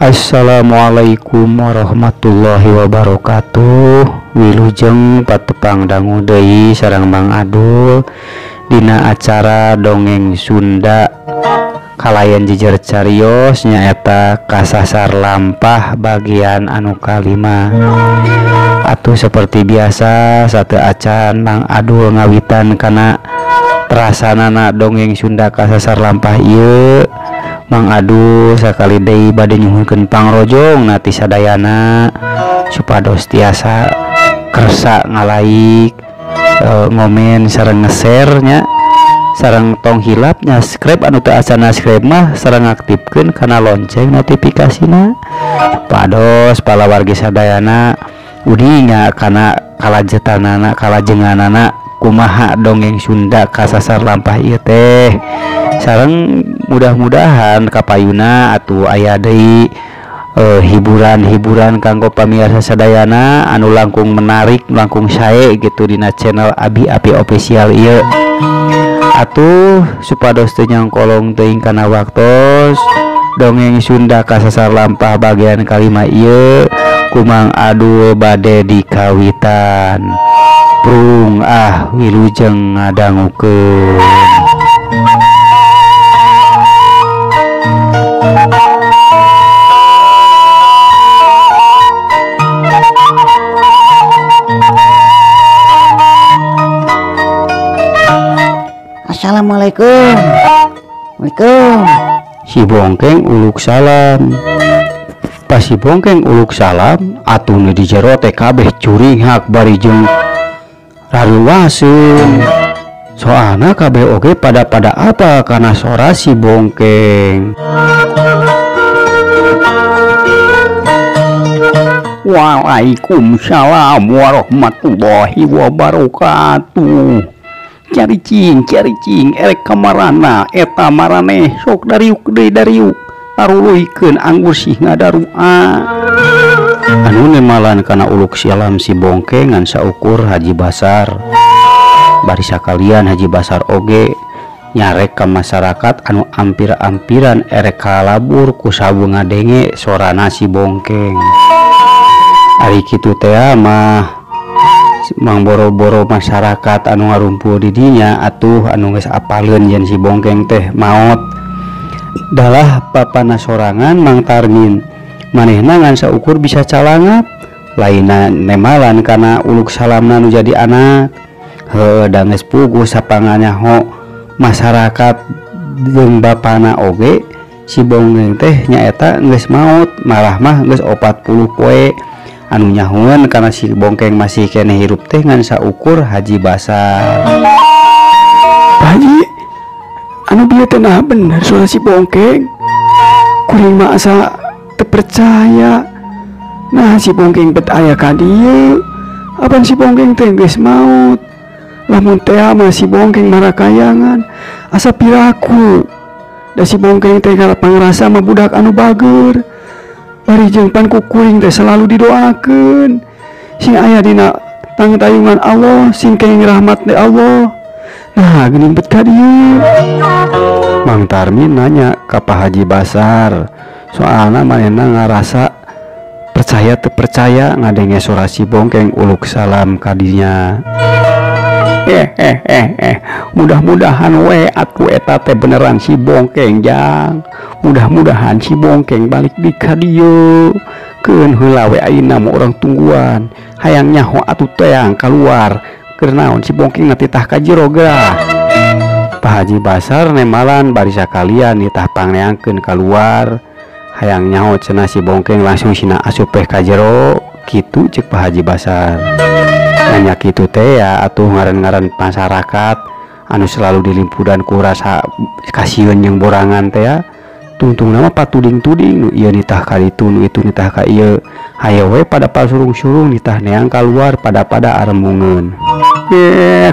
Assalamualaikum warahmatullahi wabarakatuh. Wilujeng patepang dangu deui sareng Mang Adul dina acara dongeng Sunda kalayan jejer carios nyaeta Kasasar Lampah bagian anu kalima. Atuh seperti biasa sate acan Mang Adul ngawitan kana terasanana dongeng Sunda Kasasar Lampah ieu. Mang Adul sakali deui bade nyuhunkeun pangrojong nati sadayana supados tiasa kersa ngalaik ngomen sareng nge-share nya sareng tong hilapnya subscribe anu teu asana subscribe mah sareng aktifkeun kana lonceng notifikasina supados palawargi sadayana udinya kana kalajetanana kalajenganana kumaha dongeng Sunda Kasasar Lampah ieu teh. Sareng mudah-mudahan kapayuna atuh aya deui hiburan-hiburan kanggo pamirsa sadayana anu langkung menarik langkung sae gitu dina channel Abi Api Official ieu. Atuh supados teu nyangkolong teuing kana waktos dongeng Sunda Kasasar Lampah bagian kalima ieu ku Mang Adul bade dikawitan. Prung wilujeng ngadangukeun. Assalamualaikum. Waalaikumsalam. Si bongkeng uluk salam. Pas si bongkeng uluk salam atuh nu di jero teh kabeh curing hak bari jeung raruwaseun. Soalna kabeh oge pada apa kana sora si bongkeng. Waalaikumsalam warahmatullahi wabarakatuh. Cari cing erek kamarana eta marane sok dariuk deui dariuk taruluykeun anggur sih ngadarua. Anu nemalan kana uluk salam si bongkeng ngan saukur Haji Basar. Bari sakalian Haji Basar oge nyarek ka masyarakat anu ampir-ampiran erek kalabur ku sabu ngadenge sorana si bongkeng. Ari kitu teh mah mang boro-boro masyarakat anu ngarumpuh di dinya atuh anu geus apaleun yen si bongkeng teh maot. Dalah papana sorangan Mang Tarmin manehna ngan saukur bisa calangap lainna nemalan kana uluk salamna nu jadi anak. Heuh da geus puguh sapanganyaho masyarakat jeung bapana oge si bongkeng teh nyaeta geus maot malah mah geus 40 poe. Anu nyahuan karena si bongkeng masih kene hirup teh ngan saukur Haji Basar. Haji, anu bieu teh nah bener suara si bongkeng. Kuring mah asa teu percaya. Nah si bongkeng bet aya ka dieu. Apan si bongkeng teh geus maot. Lamun teh mah si bongkeng marakayangan asa piraku. Da si bongkeng teh kalau pangrasa mah budak anu bager. Bari jeung pan kukuring teh selalu didoakeun sing aya dina tangtayungan Allah sing kenging rahmat dari Allah. Nah geuning bet ka dieu. Mang Tarmin nanya ka Pak Haji Basar soalna manehna ngarasa percaya teu percaya ngadenge suara si bongkeng uluk salam ka dinya. Mudah-mudahan we atuh eta teh beneran si bongkeng jang. Mudah-mudahan si bongkeng balik di ka dieu. Keun heula we ayeuna mah urang tungguan. Hayang nyaho atuh teang kaluar. Keur naon si bongkeng na titah ka jero geura. Pak Haji Basar nemalan bari sakalian ditah pangneangkeun kaluar. Hayang nyaho cenah si bongkeng langsung sina asup ka jero. Kitu ceuk Pak Haji Basar. Nanya kitu teh ya atuh ngaran-ngaran masyarakat anu selalu dilimpudan ku rasa kasieun jeung borangan teh ya. Tungtung nama patuding-tuding nu ieu nitah ka ditu nu itu nitah ka ieu. Hayo we pada pasurung-surung nitah neang kaluar pada arembungeun.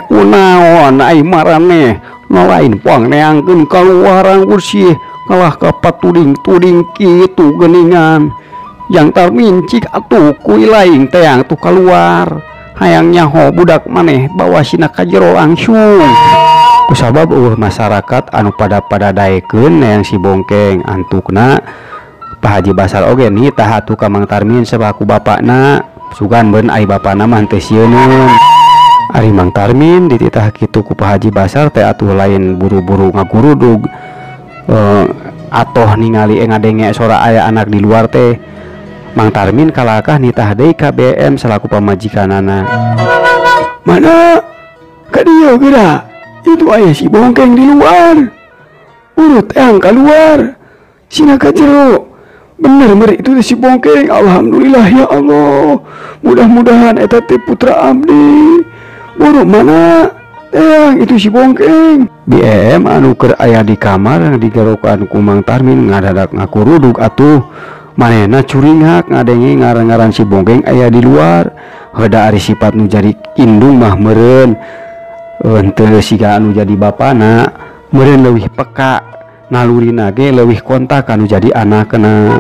Kunaon ai marane nu lain poang neangkeun kaluar anggur sih kalah ka patuding-tuding kitu geuningan. Yang Tarmin cik atuh kui laing teang tuh keluar. Hayang nyaho budak maneh bawa sina ka jero langsung. Kusabab masyarakat anu pada daekeun yang si bongkeng antukna Pak Haji Basar oge nitah atuh ka Mang Tarmin selaku bapakna sugan beun ai bapana mah teu sieun. Ari Mang Tarmin dititah kitu ku Pak Haji Basar teh atuh lain buru-buru ngagurudug atoh ningali ngadenge sora aya anak di luar teh. Mang Tarmin kalakah nitah deui ka BM selaku pamajikanana. Mana? Ka dieu geura. Itu aya si Bongkeng di luar. Urut yang keluar. Sina ka jero. Bener itu si Bongkeng. Alhamdulillah ya Allah. Mudah-mudahan eta teh putra abdi. Buru mana? Itu si Bongkeng. BM anu keur aya di kamar digerokan ku Mang Tarmin ngadadak ngakurudug atuh. Manehna curinghak ngadenge ngaran-ngaran si Bongkeng aya di luar. Heda ari sifat nu jadi indung mah meureun. Henteu siga anu jadi bapana meureun leuwih peka. Nalurina ge leuwih kontak anu jadi anakna.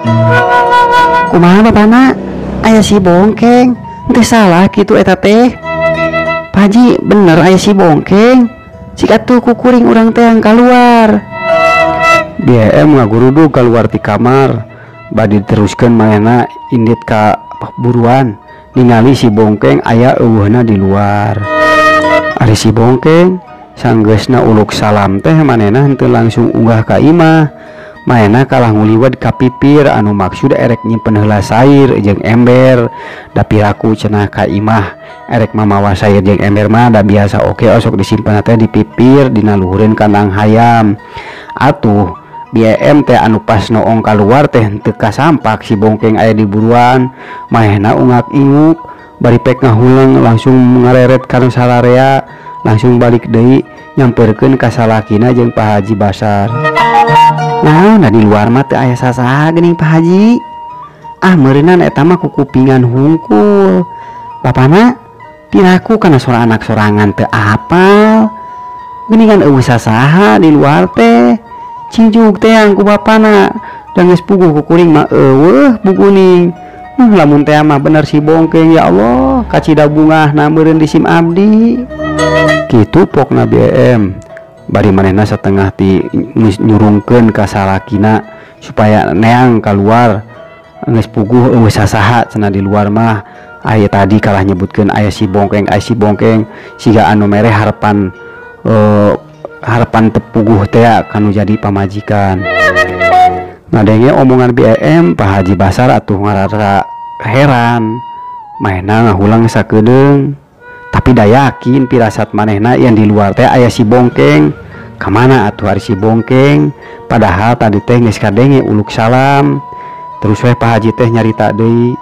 Kumaha bapana? Aya si Bongkeng. Teu salah kitu eta teh. Pak Haji bener aya si Bongkeng. Cik atuh kukuring urang teh yang keluar. BM ngagurudug keluar ti kamar. Badi teruskeun manehna indit ka buruan ningali si Bongkeng aya eueuhna di luar. Ari si Bongkeng sanggeusna uluk salam teh manehna henteu langsung unggah ka imah. Manehna kalah nguliwed ka pipir anu maksud erek nyimpen heula sair jeung ember. Da piraku cenah ka imah erek mamawa sair jeung ember mah da biasa oke osok disimpen teh di pipir dina luhureun kandang hayam. Atuh BM teh anu pas noong keluar teh teu kasampak si Bongkeng aya di buruan. Manehna ungak-inguk bari pek ngahulang langsung ngareret kana salarea langsung balik deui nyamperkeun ka salakina jeung Pak Haji Basar. Nah di luar mah teu aya sasaha geuning Pak Haji. Ah meureunan eta mah kukupingan hungkul. Bapana piraku kana sora anak sorangan teu apal. Geuningan eueuh sasaha di luar teh. Cinjuk teh ku bapana dan geus puguh ku kuring mah eueuh bukuning. Lamun teh mah bener si Bongkeng ya Allah kacida bungahna meureun di sim abdi. Kitu pokna BM. Bari manehna satengah ti nyurungkeun ka salakina supaya neang keluar geus puguh eueuh sasaha cenah di luar mah. Aya tadi kalah nyebutkeun aya si Bongkeng siga anu mere harapan tepuguh teh kanu jadi pamajikan. Ngadenge omongan BM Pak Haji Basar atuh ngarasa heran. Manehna ngahulang sakedeung tapi da yakin pirasat manehna yang di luar teh aya si Bongkeng. Kamana atuh ari si Bongkeng? Padahal tadi teh geus kadenge uluk salam. Terus we Pak Haji teh nyarita deui.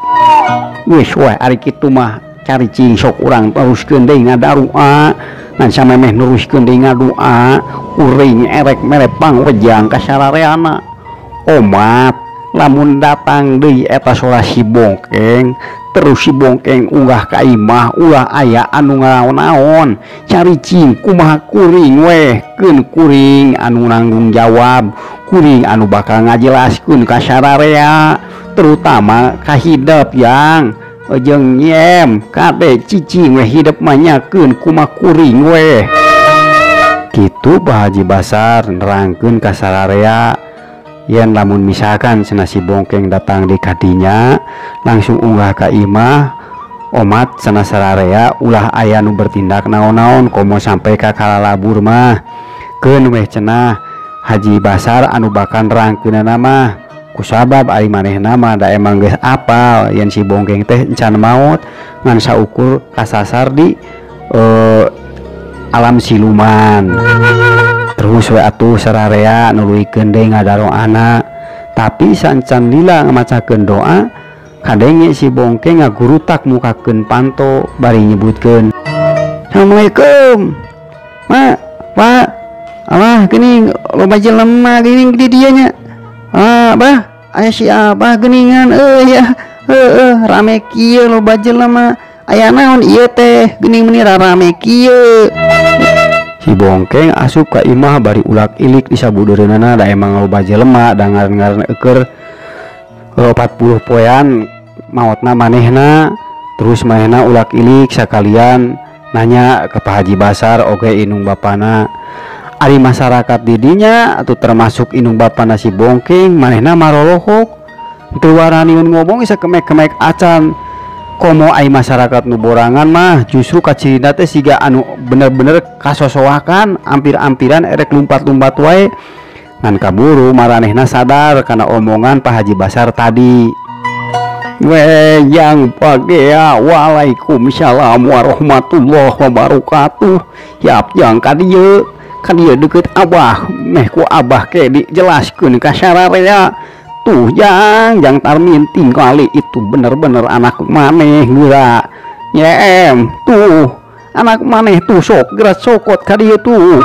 Wis we ari kitu mah cari cing sok urang teruskeun deui ngadaru'a. Ngan samemeh neruskeun deui ngadoa, uring erek mere pangwejang ka sarareana. Omat lamun datang deui eta sola si Bongkeng, terus si Bongkeng unggah ka imah ulah aya anu nganaon-naon. Cari cing kumaha kuring weh, keun kuring anu nanggung jawab, kuring anu bakal ngajelaskeun ka sararea, terutama ka hidep yang jeung nyem kade cicing we hidup mah nyakeun kumaha kuring we. Kitu Pak Haji Basar nerangkeun ka sararea yen lamun misalkan cenah si Bongkeng datang di kadinya langsung unggah ka imah omat cenah sararea ulah aya nu bertindak naon-naon komo sampai ka kalalabur mah keun weh cenah Haji Basar anu bakal nerangkeunana mah kusabab ari manehna mah da emang geus apal yen si Bongkeng teh encan maot ngan saukur kasasar di alam siluman. Terus we atuh sararea nuluykeun deui ngadaro anak tapi sancan lila ngamacakeun doa kadenge si Bongkeng ngagurutak mukakeun panto bari nyebutkeun Assalamualaikum Ma Pak Allah geuning loba jelema geuning di dieu nya. Bah aya si Abah geuningan ya rame kieu loba jelema aya naon ieu teh geuning meuni rame kieu. Si Bongkeng asup ka imah bari ulak ilik disabudeureunnana da emang loba jelema da ngaran-ngaran eukeur 40 poean maotna manehna. Terus manehna ulak ilik sakalian nanya ke Pak Haji Basar oge inung bapana. Ari masyarakat didinya atau termasuk inung bapana si Bongkeng manehna marolohok teu waraniun ngomong bisa kemek-kemek acan. Komo ai masyarakat nu borangan mah justru kacirina teh siga anu bener-bener kasosoakan ampir-ampiran erek lumpat-lumpat wae ngan kaburu maranehna sadar karena omongan Pak Haji Basar tadi. Yang pagea waalaikumsalam warahmatullahi wabarakatuh. Yap yang kadieu deket abah meh ku abah ke dijelaskeun ka sararea. Tuh jang tarminting kali itu bener-bener anak maneh geura nyem tuh anak maneh tuh sok geura sokot ka dieu tuh.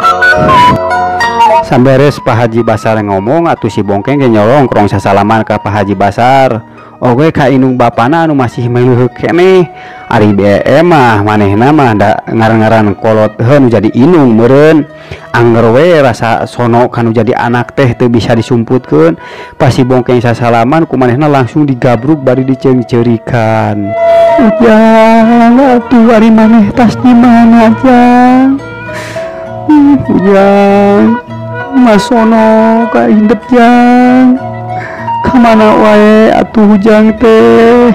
Samberes Pak Haji Basar ngomong atuh si Bongkeng ge nyolong krong sasalaman ka Pak Haji Basar. Oge ka indung bapana anu masih meleuheuk keneh. Ari BM mah manehna mah da ngaran-ngaran kolot heuh jadi indung meureun. Angger we rasa sono kanu jadi anak teh teu bisa disumputkeun. Pas si Bongkeng sasalaman ku manehna langsung digabruk bari diceri-cerikan. Ujang, atuh ari maneh tas di mana Jang? Ujang, mas sono ka indep Jang. Kamana wae atuh Ujang teh?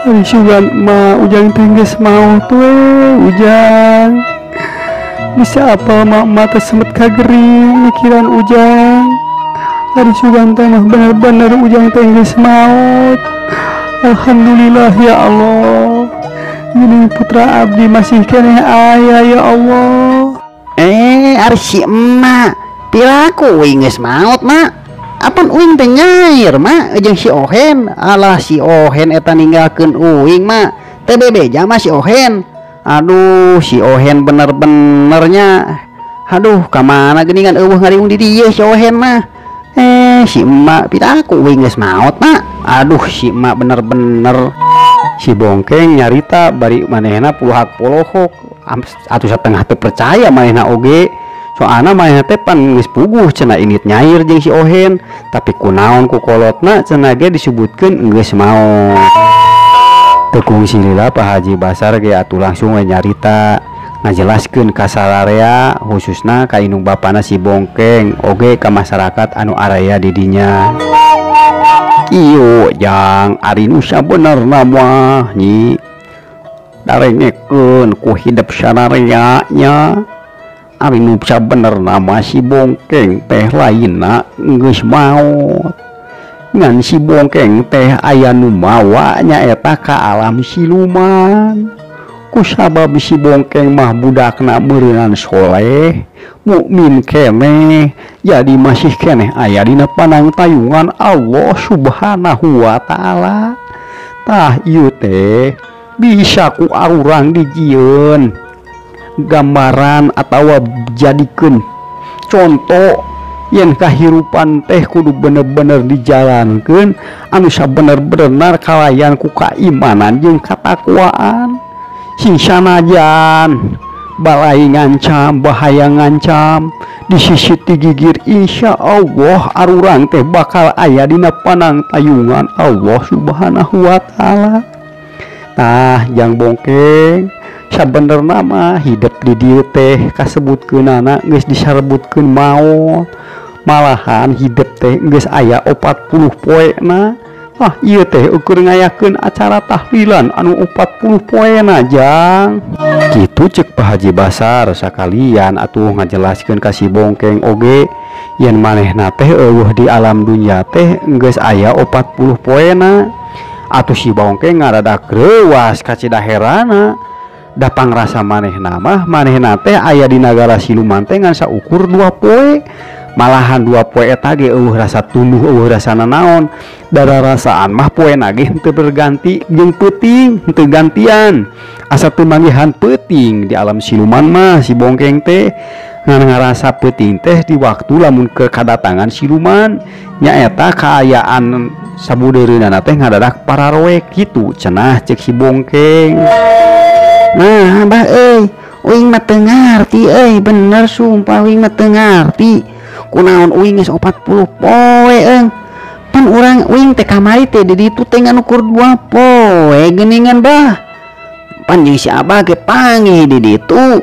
Ari sugan ma Ujang teh geus maot we Ujang. Bisa apa mata semet kagering mikiran Ujang. Ari sugan teh mah bener-bener Ujang teh geus maot. Alhamdulillah ya Allah. Gini putra abdi masih keneh aya ya Allah. Ari si emak pilaku uing geus maot mak. Apan uing teh nyair mak jeung si Ohen. Alah si Ohen eta ninggalkeun uing mak teh bebeja mah si Ohen. Aduh si Ohen bener-benernya. Aduh kamana geuningan eueuh ngariung di dieu si Ohen mah. Si emak pitaku uing geus maot mak. Aduh si emak bener-bener. Si Bongkeng nyarita bari manehna puluhak-polohok atuh satengah teu percaya manehna oge. Soalna manehna teh pan geus puguh cenah init nyair jeung si Ohen, tapi kunaon ku kolotna cenah ge disebutkeun geus maot. Tekung silila Pak Haji Basar ge atuh langsung we nyarita ngajelaskeun ka sararea khususna ka indung bapana si Bongkeng oge ka masyarakat anu area di dinya. Kieu jang ari nu sabenerna mah nyi darengekeun ku hidup sararea nya. Ari nu sabenerna mah si Bongkeng teh lainna geus maot. Ngan si Bongkeng teh aya nu mawa nyaeta ka alam siluman. Kusabab si Bongkeng mah budakna beureunan soleh, mukmin keneh, jadi masih keneh aya dina panangtayungan Allah Subhanahu wa taala. Tah ieu teh bisa ku arurang dijieun gambaran atawa jadikeun contoh yen kahirupan teh kudu bener-bener dijalankeun anu sabener-bener kalayan ku kaimanan jeung katakwaan. Sing sanajan balai ngancam bahaya ngancam di sisi tigigir insya Allah arurang teh bakal aya dina panangtayungan Allah Subhanahu wa taala. Tah jang Bongkeng sabenerna mah hidup di dieu teh kasebutkeunana geus disarebutkeun maot. Malahan hidup teh geus aya 40 poena. Ieu teh ukur ngayakeun acara tahlilan anu 40 poena jang. Kitu ceuk Pak Haji Basar sakalian atuh ngajelaskeun ka si Bongkeng oge yen manehna teh eueuh di alam dunya teh geus aya 40 poena. Atuh si Bongkeng ngaradak reuwas ka cidaherana. Da pangrasa manehna mah manehna teh aya di nagara siluman teh ngan saukur 2 poe. Malahan 2 poe eta ge eueuh rasa tunduh eueuh rasana naon. Dara rasaan mah poena ge henteu berganti jeung peuting, henteu gantian. Asa teu manggihan peuting di alam siluman mah si Bongkeng teh ngan ngarasa peuting teh di waktu lamun kadatangan siluman nyaeta kaayaan sabudeureunana teh ngadadak pararoe kitu cenah ceuk si Bongkeng. Nah, Abah uing mah teu ngarti bener sumpah uing mah teu ngarti. Kunaon uing geus 40 poe pan urang uing teh kamari teh di ditu teh ngan ukur 2 poe geuningan bah. Pan jeung si Abah ge panggih di ditu.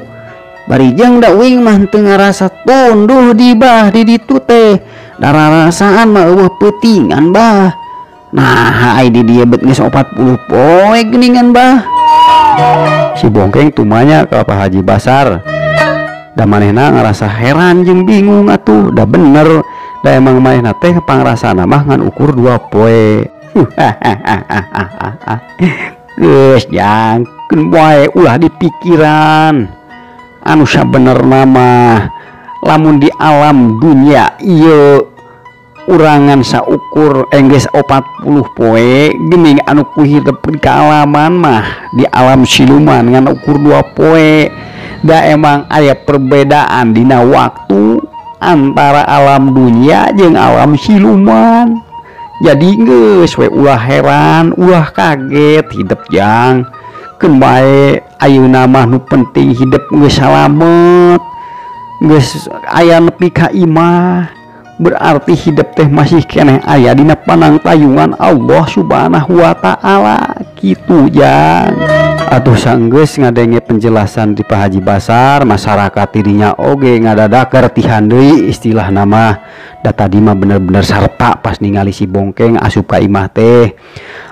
Bari jeung da uing mah teu ngarasa tunduh di bah di ditu teh. Dara rasaan mah eueuh peutingan bah. Nah di dia bet geus 40 poe geuningan bah. Si Bongkeng tumanya ke Pak Haji Basar. Da manehna ngerasa heran jeung bingung atuh. Da bener, da emang manehna teh pangrasana mah ngan ukur 2 poe. Geus jang keun wae ulah dipikiran. Anu sabenerna mah lamun di alam dunia ieu urangan saukur enggeus 40 poe geuning anu ku hidup di kaalaman mah di alam siluman ngan ukur 2 poe. Da emang aya perbedaan dina waktu antara alam dunia jeung alam siluman. Jadi geus we ulah heran, ulah kaget hidup jang. Keun bae ayeuna mah nu penting hidup geus salamet. Geus aya nepi ka imah. Berarti hidup teh masih keneh aya dina panangtayungan Allah Subhanahu wa taala kitu jang. Atuh sanggeus ngadenge penjelasan di Pak Haji Basar, masyarakat dirinya oge ngadadaker tihan deui istilah nama. Da tadi mah bener-bener sarta pas ningali si Bongkeng asup ka imah teh.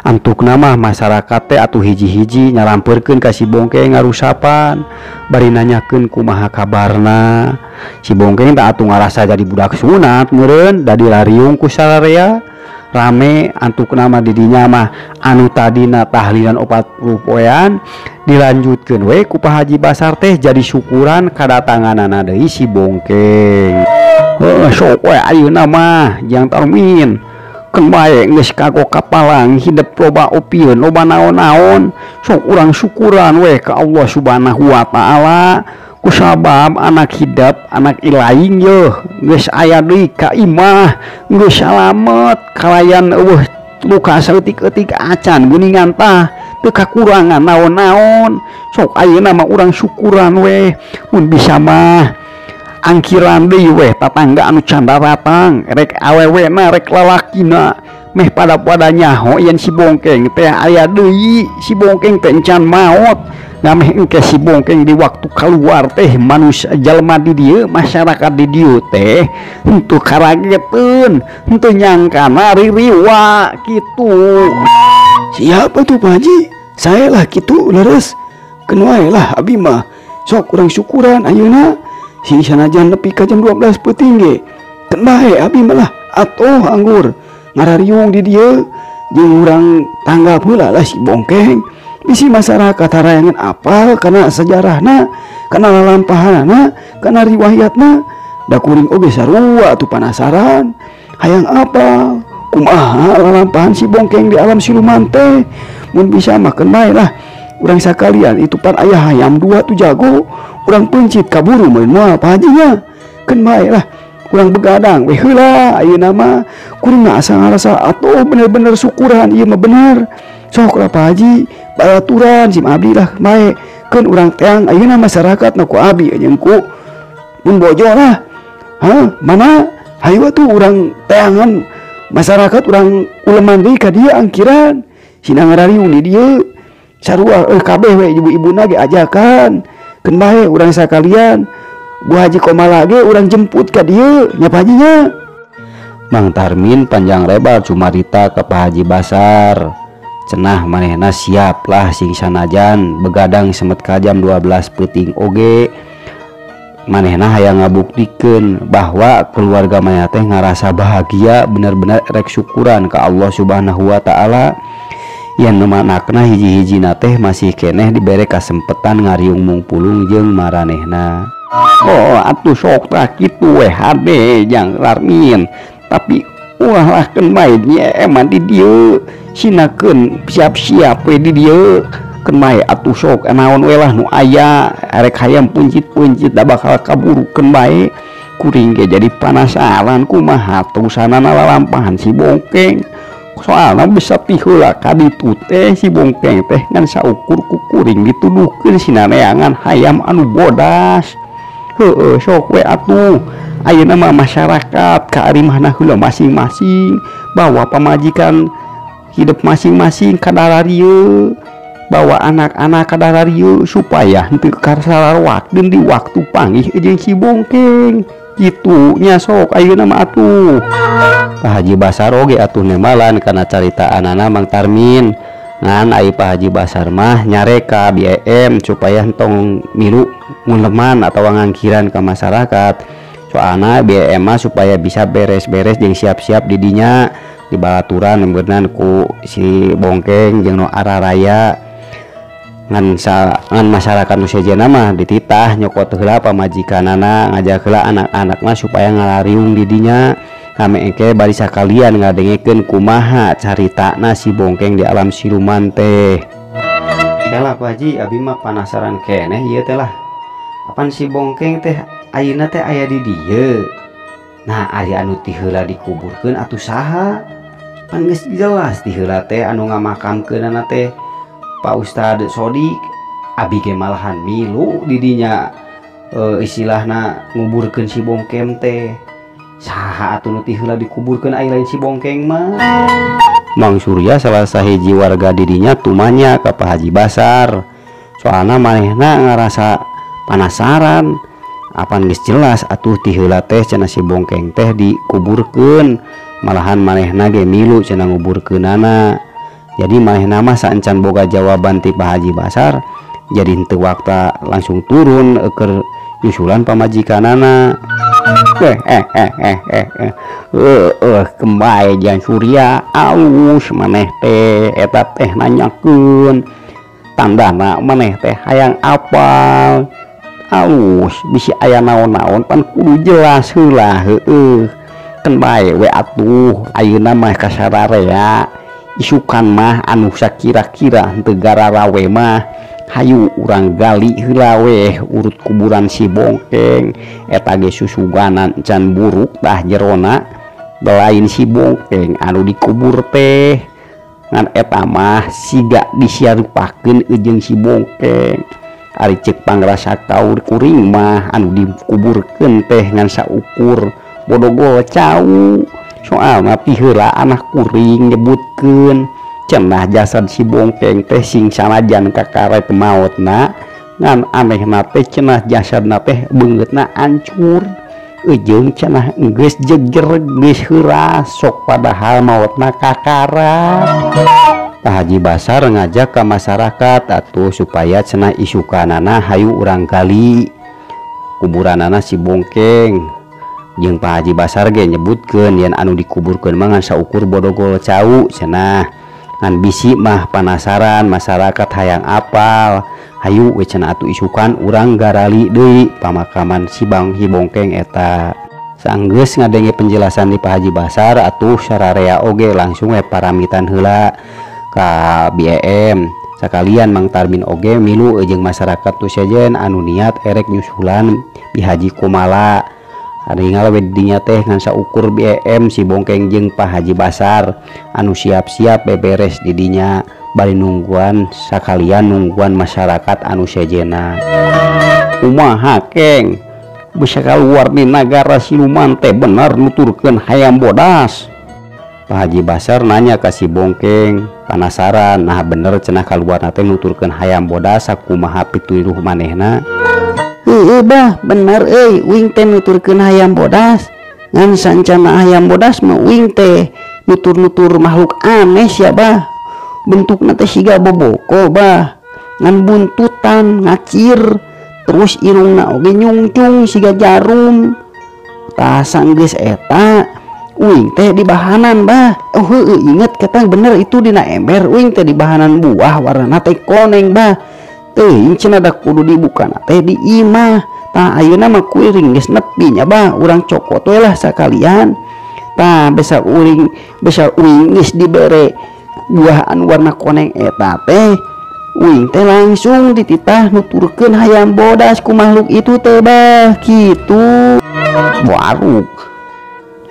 Antukna mah masyarakat teh atuh hiji-hiji nyarampeurkeun ka si Bongkeng ngarusapan, bari nanyakeun kumaha kabarna. Si Bongkeng teh atuh ngarasa jadi budak sunat meureun da dilariung ku sararea. Rame antukna mah didinya mah anu tadina tahlilan 40 poean dilanjutkeun we ku Pak Haji Basar teh jadi syukuran kadatanganana deui si Bongkeng. Sok we ayeuna mah jang tarmin keun bae geus kagok kapalang hidup loba opieun loba naon-naon, sok urang syukuran we ka Allah Subhanahu wa taala. Kusabab anak hidup anak ilaing yeuh geus aya deui ka imah geus salamet kalayan eueuh luka saeutik-eutik acan geuningan tah teu kakurangan naon-naon. Sok ayeuna mah urang syukuran we mun bisa mah angkiran deui we tatangga anu canda ratang rek awewena rek lalakina meh pada nyaho yen si Bongkeng teh aya deui si Bongkeng teh encan maot. Ngameh engke si Bongkeng di waktu keluar teh manusia jalma di dieu masyarakat di dieu teh henteu karageteun henteu nyangkana ririwa kitu. Siapa tuh Pak Haji? Saya lah kitu leres. Keun wae lah abi mah sok urang syukuran ayeuna si sanajan nepi ka jam 12 peuting ge. Keun bae abi mah lah atoh anggur ngarariung di dieu jeung urang tanggap heula lah si Bongkeng. Bisi masyarakat harayangan apal karena sejarahna, karena lalampahanna, karena riwayatna. Da kuring oge sarua tuh penasaran hayang apa kumaha lalampahan si Bongkeng di alam siluman teh. Mun bisa makan bae lah urang sakalian itu pan aya hayam 2 tuh jago urang pencit kaburu mun moal Pak Hajinya. Keun bae lah urang begadang we heula ayeuna mah kuring mah asa ngarasa atuh bener-bener syukuran ieu mah bener. Sok lah Pak Haji balaturan sim abdi lah bae keun urang teang ayeuna masyarakat na ku abi jeung ku mun bojo lah. Mana hayu tuh urang teangan masyarakat urang uleman deui ka dieu angkiran sina ngarariung di dieu sarua kabeh we ibu-ibuna ge ajakan keun bae urang sakalian Bu Haji Komala ge urang jemput ka dieu nya Pak Hajinya. Mang Tarmin panjang lebar cumarita ke Pak Haji Basar. Cenah manehna siap lah sing sanajan begadang semet ka jam 12 peuting oge manehna hayang ngabuktikeun bahwa keluarga manehna teh ngarasa bahagia bener-bener rek syukuran ka Allah Subhanahu wa taala. Yen manakna hiji-hijina teh masih keneh dibere kasempetan ngariung mungpulung jeung maranehna. Oh atuh sok tah kitu we hade jang Larmin. Tapi ulah lah keun bae emang di dieu sinakeun siap-siap we di dieu keun bae atuh sok naon we lah nu aya arek hayam puncit-puncit da bakal kaburukeun bae kuring ge jadi penasaran kumaha tusanana lalampahan si Bongkeng. Soalna bisa ti heula ka ditu teh si Bongkeng teh ngan saukur ku kuring dituduhkeun sinaneangan hayam anu bodas. Heueuh sok we atuh ayeuna mah masyarakat kaarimahna heula masing-masing bawa pamajikan hidup masing-masing ka dararieu bawa anak-anak ka dararieu supaya henteu kasalarwakkeun di waktu panggih jeung si Bongkeng gitunya sok ayeuna mah atuh. Pak Haji Basar oge atuh nemalan kana caritaanana Mang Tarmin ngan ai Pak Haji Basar mah nyare ka BM supaya entong milu nguleman atau ngangkiran ke masyarakat soalna BM mah supaya bisa beres-beres jeung siap-siap didinya di balaturan beuneuran ku si Bongkeng jeung nu Araraya ngan masyarakat nu sejenna mah dititah nyokot heula pamajikanana ngajak heula anak-anak mah supaya ngalariung didinya kami engke bari sakalian ngadengekeun kumaha caritana si Bongkeng di alam siluman teh. Lah Pak Haji abi mah penasaran keneh ieu teh lah. Apaan si Bongkeng teh ayeuna teh aya di dieu. Nah ari anu ti heula dikuburkeun atuh saha? Pan geus jelas ti heula teh anu ngamakamkeunana teh Pak Ustad Sodik. Abi ge malahan milu di dinya istilahna nguburkeun si Bongkeng teh. Saha atuh nu ti heula dikuburkeun aya lain si Bongkeng mah. Mang Surya salah sahiji warga didinya tumanya ka Pak Haji Basar. Soalna manehna ngarasa penasaran. Apan geus jelas atuh ti heula teh cenah si Bongkeng teh dikuburkeun. Malahan manehna ge milu cenah nguburkeunana. Jadi manehna mah saencan boga jawaban ti Pak Haji Basar, jadi henteu waktu langsung turun keur nyusulan pamajikanana. Kembali Jan Surya aus maneh teh eta teh nanyakeun tandana maneh teh hayang apal aus bisi aya naon-naon pan kudu jelas heula heueuh kan bae we atuh ayeuna mah kasararea isukan mah anu sakira-kira henteu gararawe mah hayu urang gali heula weh urut kuburan si Bongkeng eta ge susuganan can buruk tah jerona belain si Bongkeng anu dikubur teh ngan eta mah siga disiarupakeun jeung si Bongkeng ari ceuk pangrasa kaur kuring mah anu dikuburkeun teh ngan saukur bodogol cau soalna pi heula anak kuring nyebutkeun cenah jasad si Bongkeng teh sing sanajan kakaret mautna ngan anehna teh cenah jasadna teh beungeutna hancur jeung cenah geus jeger geus heuras sok padahal mautna kakarat. Pak Haji Basar ngajak ke masyarakat atuh supaya cenah isukanana hayu urang gali kuburanana si Bongkeng jeung Pak Haji Basar ge nyebutkeun yen anu dikuburkeun mah ngan saukur bodogol cau cenah ngan bisi mah penasaran masyarakat hayang apal hayu we cenah atuh isukan urang garali deui pamakaman si Bongkeng eta. Saenggeus ngadenge penjelasan di Pak Haji Basar atuh sararea oge langsung we paramitan heula ka BM sakalian Mang Tarmin oge milu jeung masyarakat tu sejen anu niat erek nyusulan Bi Haji Kumala. Ada ingal we dinya teh ngan saukur BM si Bongkeng jeung Pak Haji Basar anu siap-siap beberes didinya bari nungguan sakalian nungguan masyarakat anu sejenna. Kumaha Keng bisa kaluar di nagara siluman teh bener nuturkeun hayam bodas? Pak Haji Basar nanya ka si Bongkeng penasaran nah bener cenah kaluar teh nuturkeun hayam bodas sakumaha pituduh manehna. Heueuh bah bener euy uing teh nuturkeun hayam bodas ngan sancana hayam bodas mah uing teh nutur-nutur makhluk aneh sia bah bentukna teh siga boboko bah ngan buntutan ngacir terus irungna oge nyungcung siga jarum tah sanggeus eta uing teh di bahanan bah heueuh inget ketang bener itu dina ember uing teh di bahanan buah warna teh koneng bah teuing cenah da kudu dibuka teh di imah tah ayeuna mah kuring geus nepi nya bah urang cokot we lah sakalian tah besa uing geus dibere buah anu warna koneng eta teh uing teh langsung dititah nuturkeun hayam bodas ku makhluk itu teh bah kitu. Baru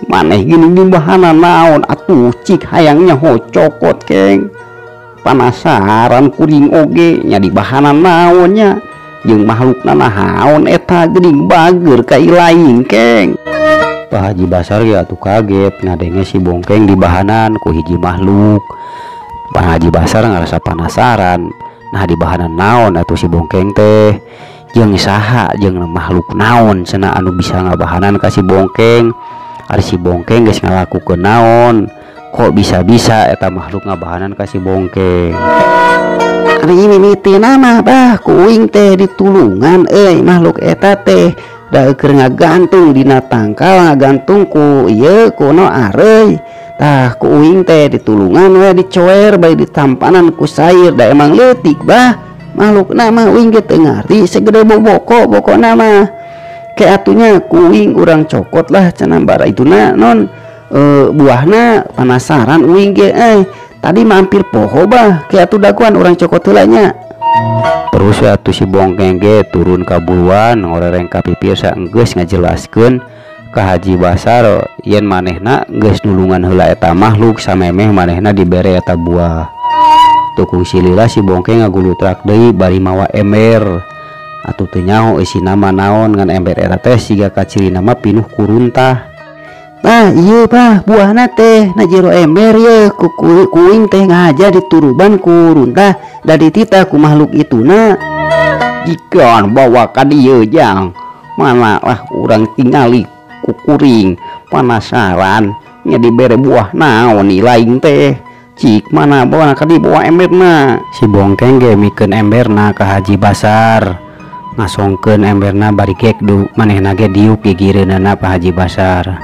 maneh gini di bahanan naon atuh cik hayangnya ho cokot Keng penasaran kuring oge nya di bahanan naonnya jeung makhlukna nahaon eta geuning bager ka ilaing Keng. Pak Haji Basar ge atuh kaget ngadenge si Bongkeng di bahanan ku hiji makhluk. Pak Haji Basar ngarasa penasaran nah di bahanan naon atuh si Bongkeng teh jeung saha jeung makhluk naon cenah anu bisa ngabahanan ka si Bongkeng. Ari si Bongkeng geus ngalakukeun naon kok bisa-bisa eta makhluk ngabahanan ka si Bongkeng. Ari mimitina mah bah ku uing teh ditulungan makhluk eta teh da keur ngagantung dina tangkal, ngagantung ku ieu kuno areuy. Tah ku uing teh ditulungan we dicoer bae ditampanan ku sair da emang leutik bah. Makhluk nama uing ge teu ngarti segede bokona mah ke atunya ku uing urang cokot lah cenah bara ituna non buahna penasaran uing ge tadi mampir poho bah ke atu daguan urang cokot heula nya. Terus atuh si Bongkeng ge turun ka buluan ngorereng ka pipir saenggeus ngajelaskeun ka Haji Basar yen manehna geus nulungan heula eta makhluk samemeh manehna dibere eta buah. Tukung silila si Bongkeng ngagulutrak deui bari mawa ember atuh teu nyaho isi nama naon ngan ember eta teh siga kaciri nama pinuh ku runtah. Tah ieu bah buahna teh na jero ember ye kuing teh ngaja dituruban ku runtah da dititah ku makhluk ituna. Jikeun bawa ka dieu jang mana lah urang tingali ku kuring panasaran nya dibere buah naon ilaing teh. Cik mana bawa ka di bawa emberna. Si Bongkeng ge mikeun emberna ka Haji Basar ngasongkeun emberna bari kek du manehna ge diuk gigireunana Pak Haji Basar.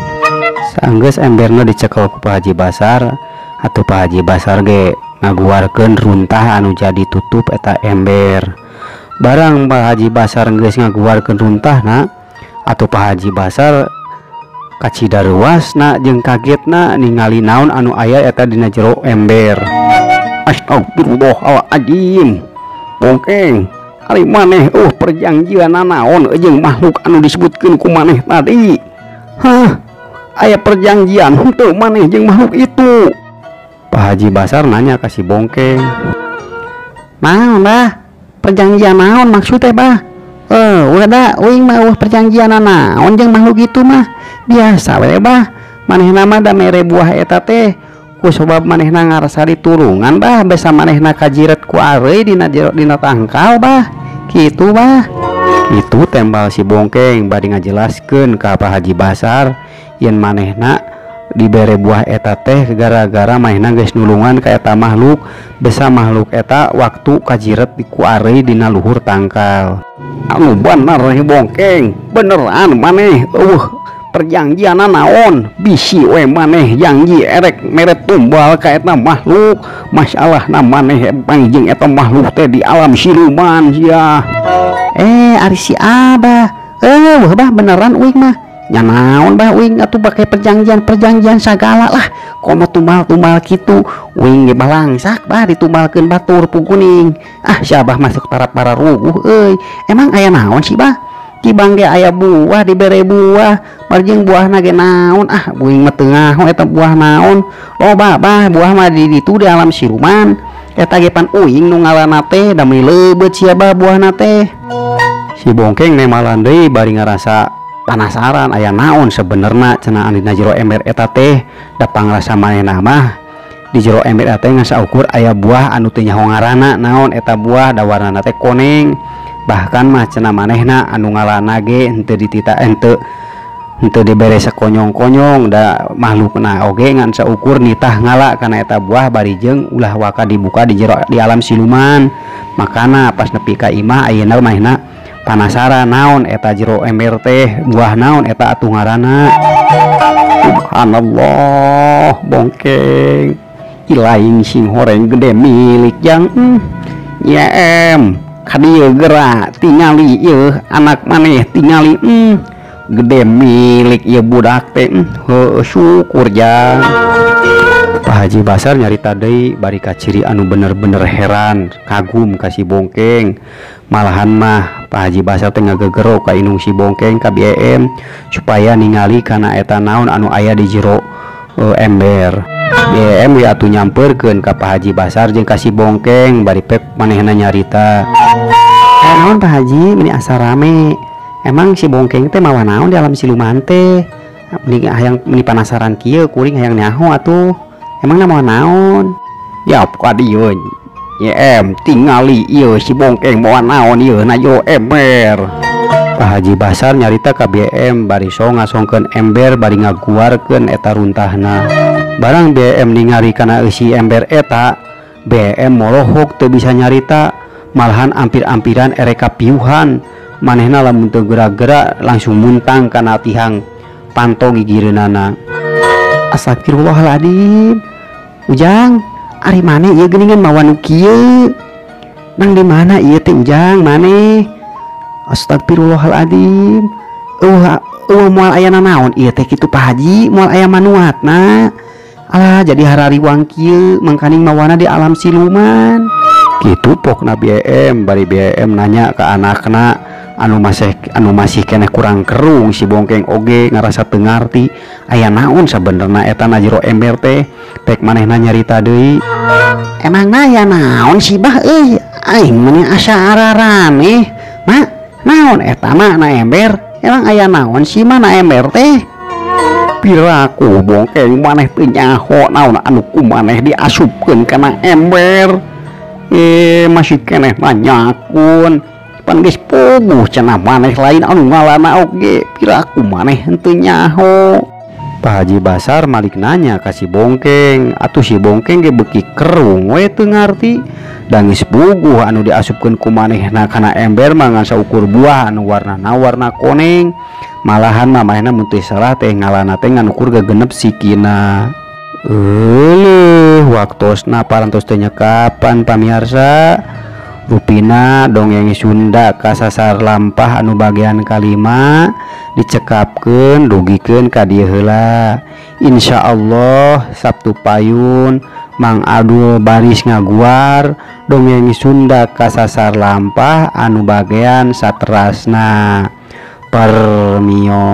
Saenggeus emberna dicekel ku Pak Haji Basar atuh Pak Haji Basar ge ngaguarkeun runtah anu jadi tutup eta ember. Barang Pak Haji Basar geus ngaguarkeun runtahna atuh Pak Haji Basar kacidaruasna jeung kagetna ningali naon anu aya eta dina jero ember. Astagfirullahaladzim, Bongkeng ari maneh perjanjian naon jeung makhluk anu disebutkeun ku maneh tadi. Hah, aya perjanjian henteu maneh jeung makhluk itu? Pak Haji Basar nanya ka si Bongkeng. Naon bah? Perjanjian naon maksudnya bah? Udah dah uing mah perjanjian naon jeung makhluk itu mah biasa we bah. Manehna mah da mere buah eta teh ku sabab manehna ngarasa ditulungan bah besa manehna kajiret ku areuy dina tangkal bah kitu bah. Itu tembal si Bongkeng bari ngajelaskeun ka Pak Haji Basar yen manehna dibere buah eta teh gara-gara manehna geus nulungan ka eta makhluk besa makhluk eta waktu kajiret ku areuy dina luhur tangkal. Anu bener Bongkeng, beneran maneh perjanjian naon bisi we maneh janji erek mere tumbal ka eta makhluk. Masalah na maneh pangjing eta makhluk teh di alam siluman sia. Ari si Abah bah beneran uing mah nya naon bah uing atuh pake perjanjian sagala lah komo tumbal kitu uing ge balangsak bah ditumbalkeun batur pukuning. Siabah masuk para ruguh emang aya naon sih bah kibang ge aya buah dibere buah barjing buahna ge naon uing mah teu ngaho eta buah naon loba bah buah mah di ditu di alam siluman eta ge pan uing nu ngaranna teh da meuli leubeut sia bah buahna teh. Si Bongkeng nemalan deui bari ngarasa penasaran aya naon sebenarnya cenah dina jero ember eta teh da pangrasa manehna mah di jero ember eta teh ngasaukur aya buah anu teu nyaho ngaranna naon eta buah da warnana teh koneng. Bahkan mah cenah manehna anu ngaranna ge henteu ditita henteu dibere sakonyong-konyong da makhlukna oge ngan saukur nitah ngala kana eta buah bari jeung ulah waka dibuka di jero di alam siluman. Makana pas nepi ka imah ayeuna manehna panasaran naon eta jero ember teh buah naon eta atuh ngaranna. Subhanallah Bongkeng ilaing sing horeng gede milik jang kadieu gerak tingali ieu anak maneh tingali gede milik ieu budak teh syukur jang. Pak Haji Basar nyarita deui bari ka ciri anu bener-bener heran kagum ka si Bongkeng. Malahan mah Pak Haji Basar teh ngagegero ka inung si Bongkeng ka BM supaya ningali kana eta naon anu aya di jero ember. BM we atuh nyamperkeun ka Pak Haji Basar jeung ka si Bongkeng bari pek manehna nyarita. Naon Pak Haji meni asa rame. Emang si Bongkeng teh mawa naon di alam siluman teh? Meni penasaran kieu kuring hayang nyaho atuh. Emang nama naon? Ya ka dieu tingali ieu si bongkeng moal naon ieu na jero ember. Pak Haji Basar nyarita ka BM bari so ngasongkeun ember bari ngaguarkeun eta runtahna. Barang BM ningali kana eusi ember eta, BM molohok teu bisa nyarita, malahan ampir-ampiran ereka piuhan. Manehna lamun teu gerak-gerak langsung muntang kana tihang panto gigireunana. Astagfirullahaladzim. Ujang, ari maneh ieu geuningan mawa nu kieu? Nang di mana ieu teh Ujang maneh? Astagfirullahaladzim. Moal aya naon ieu teh kitu Pak Haji, moal aya manuatna. Alah jadi harariwang kieu mangkaning mawana di alam siluman. Kitu pokna BM bari BM nanya ke anakna anu masih keneh kurang kerung si bongkeng oge ngarasa teu ngarti aya naon sabenerna eta na jero ember teh. Pek manehna nyarita deui. Emangna aya naon sih bah euy? Aing meni asa araraneh. Mak, naon eta mah na ember? Emang aya naon sih mah na ember teh? Piraku bongkeng maneh teu nyaho naon anu kumaneh diasupkeun kana ember. Masih keneh nanyakun. Pan geus puguh cenah maneh lain anu ngalana oge. Piraku maneh henteu nyaho. Pak Haji Basar malik nanya ka si bongkeng, atuh si bongkeng ge beuki kerung we teu ngarti. Da geus puguh anu diasupkeun ku manehna kana ember mah ngan saukur buah anu warnana warna koneng. Malahan mamahna mun teu salah teh ngalana teh ngan ukur gegenep sikina. Waktosna parantos teh nyekapan pamirsa. Rupina dongeng Sunda kasasar lampah anu bagian kalima dicekapkeun dugikeun ka dieu heula. Insyaallah Sabtu payun Mang Adul baris ngaguar dongeng Sunda kasasar lampah anu bagian saterasna. Permio.